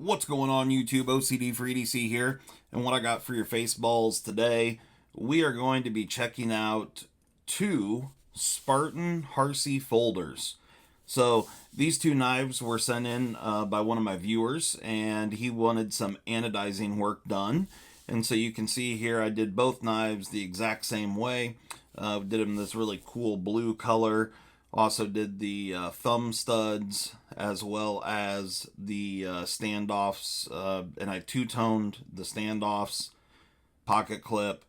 What's going on YouTube? OCD for EDC here, and what I got for your face balls today, we are going to be checking out two Spartan Harsey folders. So these two knives were sent in by one of my viewers, and he wanted some anodizing work done. And so you can see here I did both knives the exact same way. Did them this really cool blue color. Also did the thumb studs as well as the standoffs, and I two-toned the standoffs, pocket clip.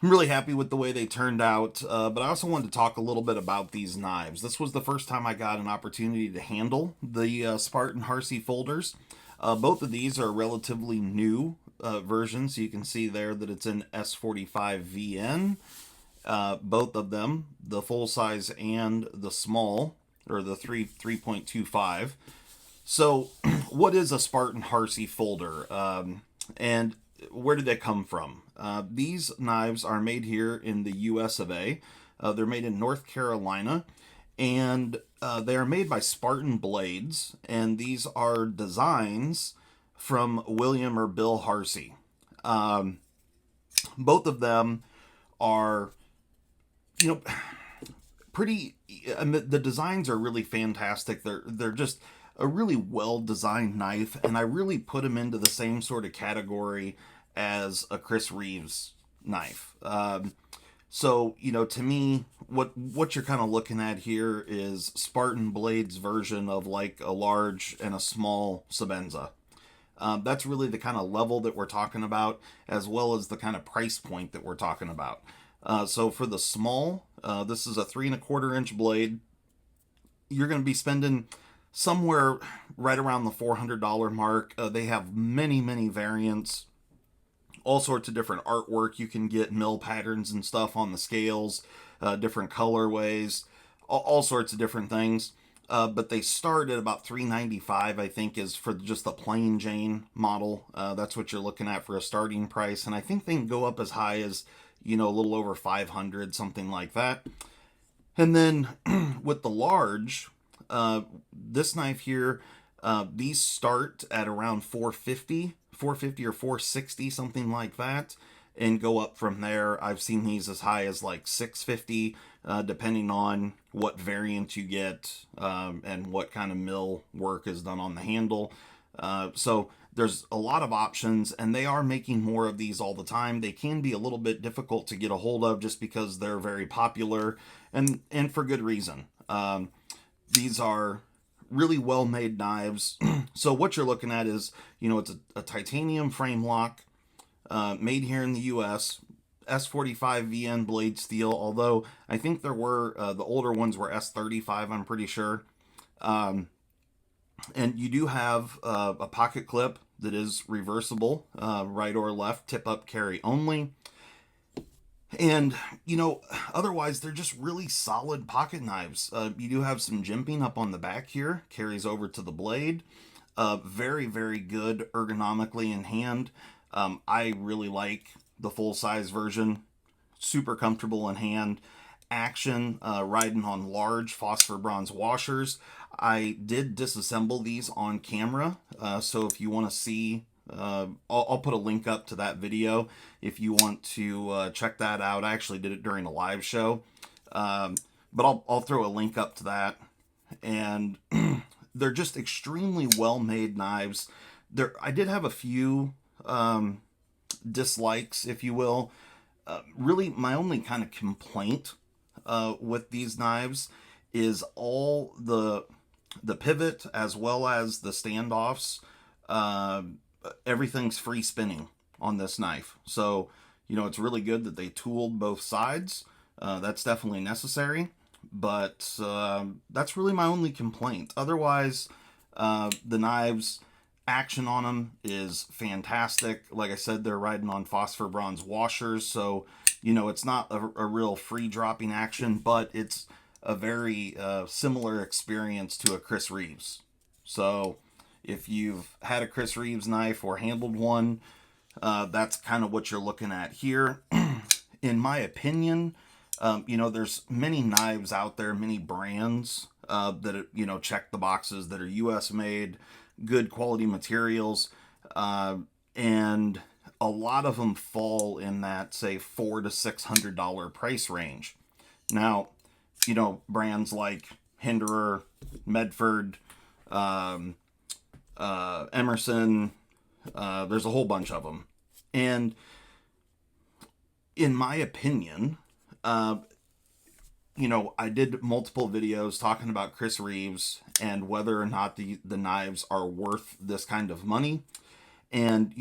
I'm really happy with the way they turned out, but I also wanted to talk a little bit about these knives. This was the first time I got an opportunity to handle the Spartan Harsey folders. Both of these are relatively new versions. You can see there that it's in S45 VN. Both of them, the full size and the small, or the 3.25. So, what is a Spartan Harsey folder, and where did they come from? These knives are made here in the U.S. of A. They're made in North Carolina, and they are made by Spartan Blades, and these are designs from William or Bill Harsey. Both of them are, pretty. The designs are really fantastic. They're just a really well designed knife, and I really put them into the same sort of category as a Chris Reeves knife. So to me, what you're kind of looking at here is Spartan Blades' version of like a large and a small Sebenza. That's really the kind of level that we're talking about, as well as the kind of price point that we're talking about. So for the small, this is a 3¼ inch blade. You're going to be spending somewhere right around the $400 mark. They have many variants, all sorts of different artwork. You can get mill patterns and stuff on the scales, different colorways, all sorts of different things. But they start at about $395, I think, is for just the plain Jane model. That's what you're looking at for a starting price. And I think they can go up as high as, a little over 500, something like that. And then with the large, this knife here, these start at around 450 or 460, something like that, and go up from there. I've seen these as high as like 650, depending on what variant you get, and what kind of mill work is done on the handle. So there's a lot of options, and they are making more of these all the time. They can be a little bit difficult to get a hold of just because they're very popular, and for good reason. These are really well-made knives. So what you're looking at is, it's a titanium frame lock, made here in the U.S., S45 VN blade steel, although I think there were, the older ones were S35, I'm pretty sure. And you do have a pocket clip that is reversible, right or left, tip up carry only. And, otherwise they're just really solid pocket knives. You do have some jimping up on the back here, carries over to the blade. Very good ergonomically in hand. I really like the full-size version. Super comfortable in hand. Action, riding on large phosphor bronze washers. I did disassemble these on camera, so if you want to see, I'll put a link up to that video if you want to check that out. I actually did it during a live show, but I'll throw a link up to that. And they're just extremely well-made knives. I did have a few dislikes, if you will. Really, my only kind of complaint with these knives is all the pivot as well as the standoffs. Everything's free spinning on this knife. So, it's really good that they tooled both sides. That's definitely necessary. But that's really my only complaint. Otherwise, the knives, action on them is fantastic. Like I said, they're riding on phosphor bronze washers. So, it's not a real free dropping action, but it's a very similar experience to a Chris Reeves. So if you've had a Chris Reeves knife or handled one, that's kind of what you're looking at here. In my opinion, there's many knives out there, many brands that check the boxes, that are U.S. made, good quality materials, and a lot of them fall in that, say, $400 to $600 price range. Now, brands like Hinderer, Medford, um, Emerson, there's a whole bunch of them. And in my opinion, uh, I did multiple videos talking about Chris Reeves and whether or not the knives are worth this kind of money. And,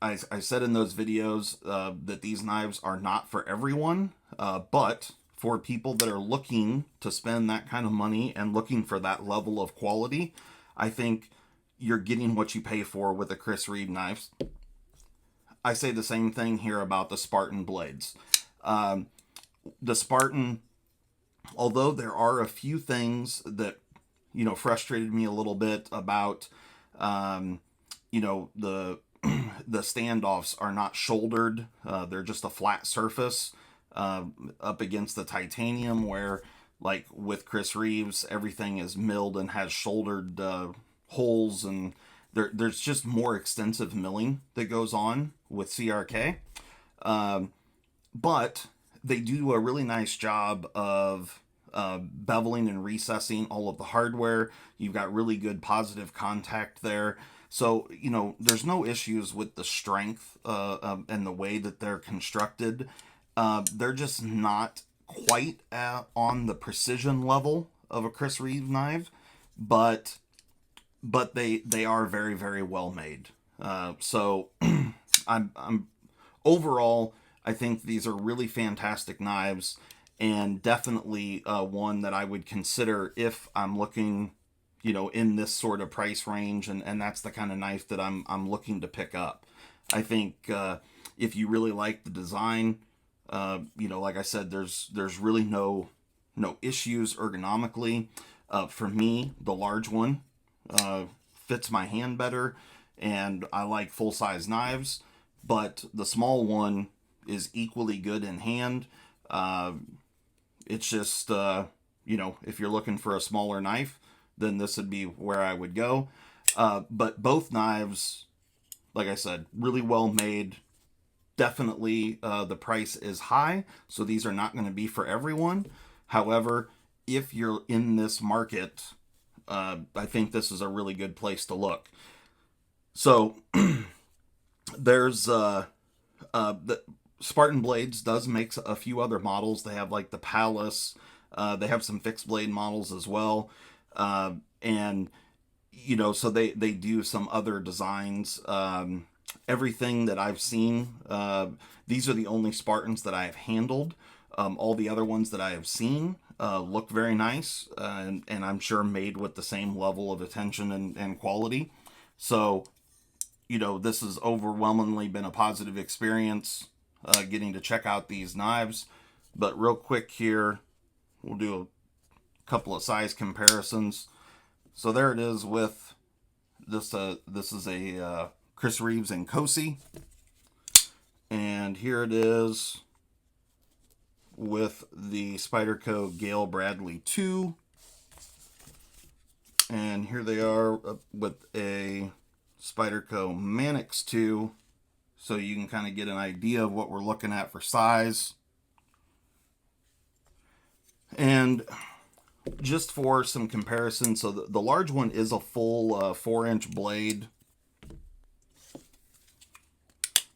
I said in those videos that these knives are not for everyone, but for people that are looking to spend that kind of money and looking for that level of quality, I think you're getting what you pay for with the Chris Reeve knives. I say the same thing here about the Spartan blades. The Spartan, although there are a few things that, frustrated me a little bit about, the the standoffs are not shouldered. They're just a flat surface up against the titanium, where, like with Chris Reeves, everything is milled and has shouldered holes, and there's just more extensive milling that goes on with CRK. But they do a really nice job of beveling and recessing all of the hardware. You've got really good positive contact there. So, there's no issues with the strength and the way that they're constructed. They're just not quite on the precision level of a Chris Reeve knife, but they are very, very well made. So I'm overall, I think these are really fantastic knives, and definitely one that I would consider if I'm looking, in this sort of price range, and that's the kind of knife that I'm looking to pick up. I think if you really like the design, like I said, there's really no issues ergonomically. For me, the large one fits my hand better, and I like full size knives. But the small one is equally good in hand. It's just if you're looking for a smaller knife, then this would be where I would go. But both knives, like I said, really well made. Definitely the price is high, so these are not going to be for everyone. However, if you're in this market, I think this is a really good place to look. So there's the Spartan Blades does make a few other models. They have like the Palace. They have some fixed blade models as well. And so they do some other designs. Everything that I've seen, these are the only Spartans that I have handled. All the other ones that I have seen look very nice, and I'm sure made with the same level of attention and quality. So, this has overwhelmingly been a positive experience getting to check out these knives. But real quick here, we'll do a couple of size comparisons. So there it is with this. This is a Chris Reeves and Cosi, and here it is with the Spyderco Gale Bradley 2, and here they are with a Spyderco Mannix 2, so you can kind of get an idea of what we're looking at for size. And just for some comparison, so the large one is a full 4-inch blade.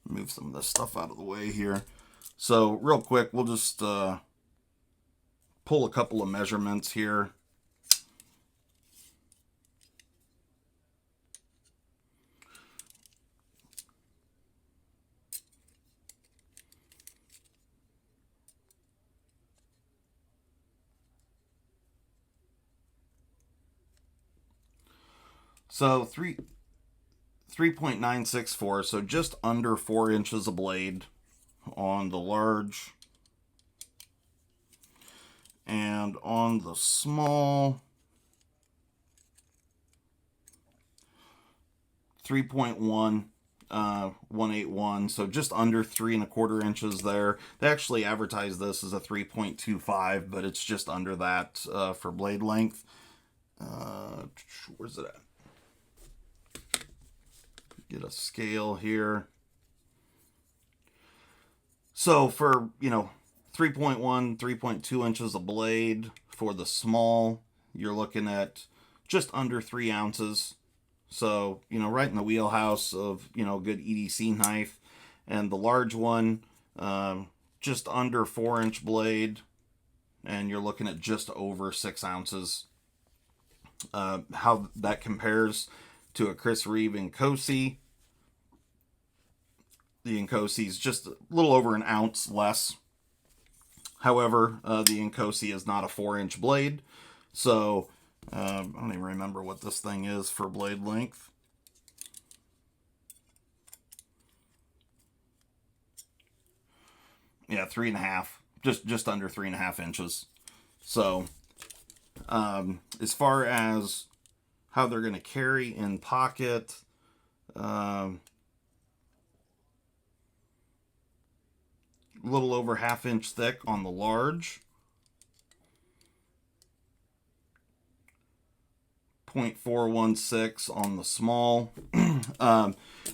Move some of this stuff out of the way here. So real quick, we'll just pull a couple of measurements here. So 3.964, so just under 4 inches of blade on the large, and on the small, 3.181, so just under 3¼ inches there. They actually advertise this as a 3.25, but it's just under that for blade length. Where's it at? get a scale here. So for, 3.1, 3.2 inches of blade for the small, you're looking at just under 3 ounces. So, right in the wheelhouse of, good EDC knife. And the large one, just under 4-inch blade, and you're looking at just over 6 ounces. How that compares to a Chris Reeve Inkosi. The Inkosi is just a little over an ounce less. However, the Inkosi is not a 4-inch blade, so I don't even remember what this thing is for blade length. Yeah, 3.5, just under 3.5 inches. So, as far as how they're going to carry in pocket, a little over 1/2 inch thick on the large, 0.416 on the small.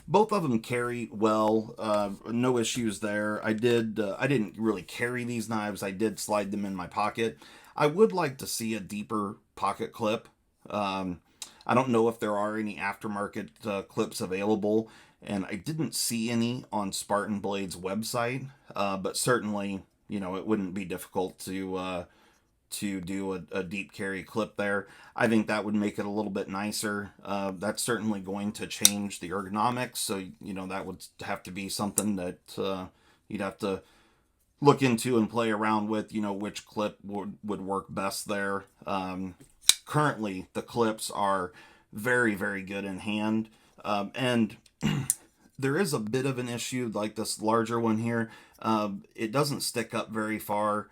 Both of them carry well, no issues there. I didn't really carry these knives. I did slide them in my pocket. I would like to see a deeper pocket clip. I don't know if there are any aftermarket clips available, and I didn't see any on Spartan Blade's website, but certainly, it wouldn't be difficult to do a deep carry clip there. I think that would make it a little bit nicer. That's certainly going to change the ergonomics, so that would have to be something that you'd have to look into and play around with, which clip would work best there. Currently, the clips are very, very good in hand, and there is a bit of an issue, like this larger one here. It doesn't stick up very far,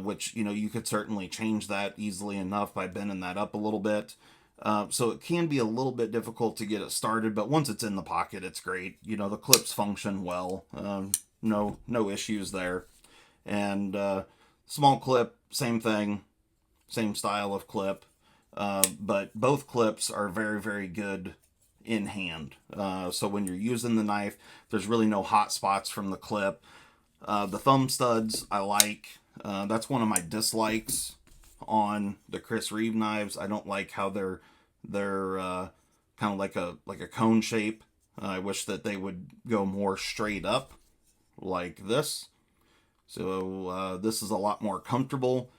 which, you could certainly change that easily enough by bending that up a little bit. So it can be a little bit difficult to get it started, but once it's in the pocket, it's great. The clips function well. No issues there. And small clip, same thing, same style of clip. But both clips are very, very good in hand. So when you're using the knife, there's really no hot spots from the clip. The thumb studs I like. That's one of my dislikes on the Chris Reeve knives. I don't like how they're kind of like a cone shape. I wish that they would go more straight up like this. So this is a lot more comfortable.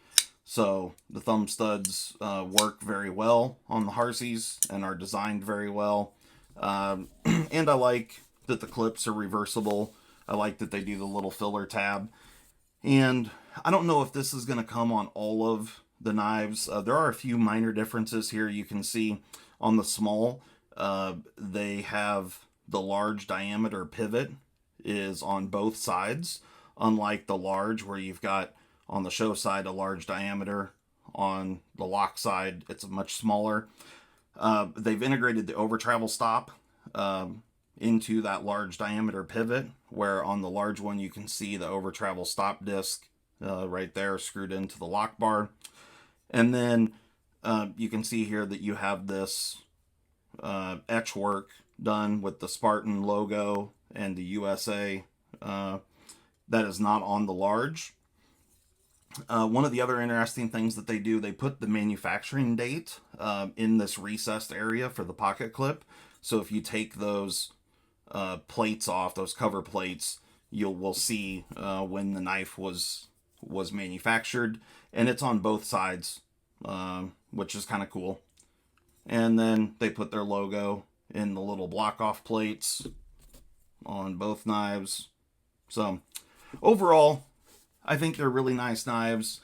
So the thumb studs work very well on the Harseys and are designed very well. And I like that the clips are reversible. I like that they do the little filler tab. And I don't know if this is going to come on all of the knives. There are a few minor differences here. You can see on the small, they have the large diameter pivot is on both sides, unlike the large where you've got on the show side a large diameter. On the lock side, it's much smaller. They've integrated the over travel stop into that large diameter pivot, where on the large one you can see the over travel stop disc right there screwed into the lock bar. And then you can see here that you have this etch work done with the Spartan logo and the USA. That is not on the large. One of the other interesting things that they do, they put the manufacturing date in this recessed area for the pocket clip. So if you take those plates off, those cover plates, we'll see when the knife was manufactured, and it's on both sides, which is kind of cool. And then they put their logo in the little block off plates on both knives. So overall, I think they're really nice knives.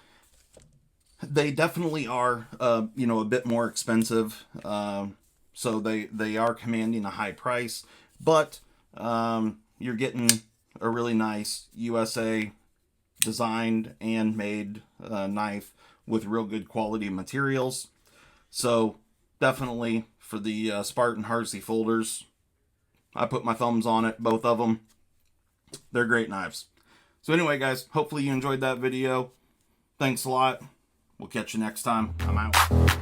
They definitely are, a bit more expensive. So they are commanding a high price, but you're getting a really nice USA designed and made knife with real good quality materials. So definitely for the Spartan Harsey Folders, I put my thumbs on it, both of them. They're great knives. So anyway, guys, hopefully you enjoyed that video. Thanks a lot. We'll catch you next time. I'm out.